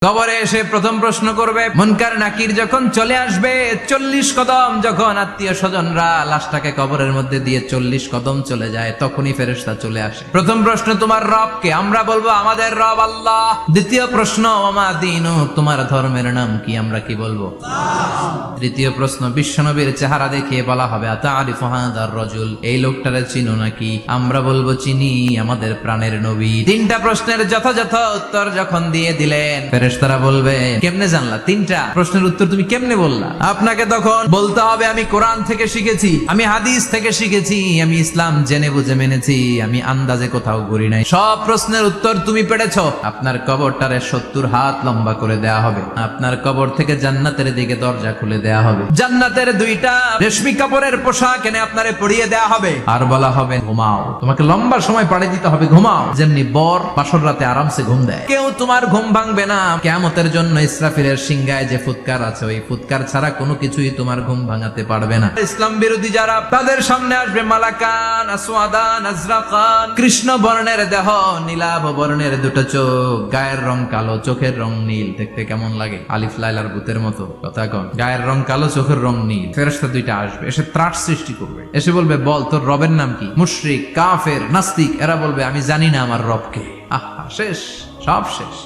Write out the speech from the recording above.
কবরে এসে প্রথম প্রশ্ন করবে মুনকার নাকির যখন চলে আসবে 40 কদম যখন আত্মীয় স্বজনরা লাশটাকে কবরের মধ্যে দিয়ে 40 কদম চলে যায় তখনই ফেরেশতা চলে আসে। প্রথম প্রশ্ন তোমার রব কে? আমরা বলবো আমাদের রব আল্লাহ। দ্বিতীয় প্রশ্ন ওমা দীনু, তোমার ধর্মের নাম কি? আমরা কি বলবো? তৃতীয় প্রশ্ন বিশ্বনবীর চেহারা দেখিয়ে বলা হবে আতারিফু হাদার রাজুল, এই লোকটারে চিনো নাকি? আমরা বলবো চিনি, আমাদের প্রাণের নবী। তিনটা প্রশ্নের যথাযথ উত্তর যখন দিয়ে দিলেন ফেরেশতারা বলবে কেমনে জানলা? তিনটা প্রশ্নের উত্তর তুমি কেমনে বললা? আপনাকে তখন বলতে হবে আমি কোরআন থেকে শিখেছি, আমি হাদিস থেকে শিখেছি, আমি ইসলাম জেনে বুঝে মেনেছি, আমি আন্দাজে কোথাও ঘুরি নাই। সব প্রশ্নের উত্তর তুমি পেরেছো। আপনার কবরটারে 70 হাত লম্বা করে দেয়া হবে। আপনার কবর থেকে জান্নাতের দিকে দরজা খুলে দেয়া হবে। জান্নাতের 2টা রেশমি কাপড়ের পোশাক এনে আপনারে পরিয়ে দেয়া হবে আর বলা হবে ঘুমাও। তোমাকে লম্বা সময় পাড়ি দিতে হবে, ঘুমাও। যেমনি বর বাসর রাতে আরামসে ঘুম দেয়, কেউ তোমার ঘুম ভাঙবে না। কিয়ামতের জন্য ইসরাফিলের সিংহায় যে ফুৎকার আছে ওই ফুৎকার ছাড়া কোনো কিছুই তোমার ঘুম ভাঙাতে পারবে না। ইসলাম বিরোধী যারা তাদের সামনে আসবে মালাকান আসওয়াদান আজরাকান, কৃষ্ণ বর্ণের দেহ, নীলাভ বর্ণের 2টো চোখ, গায়ের রং কালো, চোখের রং নীল। দেখতে কেমন লাগে? আলিফ লাইলার ভূতের মতো। কথা কন, গায়ের রং কালো, চোখের রং নীল। ফেরেশতা 2টা আসবে, এসে ত্রাস সৃষ্টি করবে, এসে বলবে বল তোর রবের নাম কি? মুশরিক, কাফের, নাস্তিক এরা বলবে আমি জানি না আমার রবকে। আহা, শেষ, সব শেষ।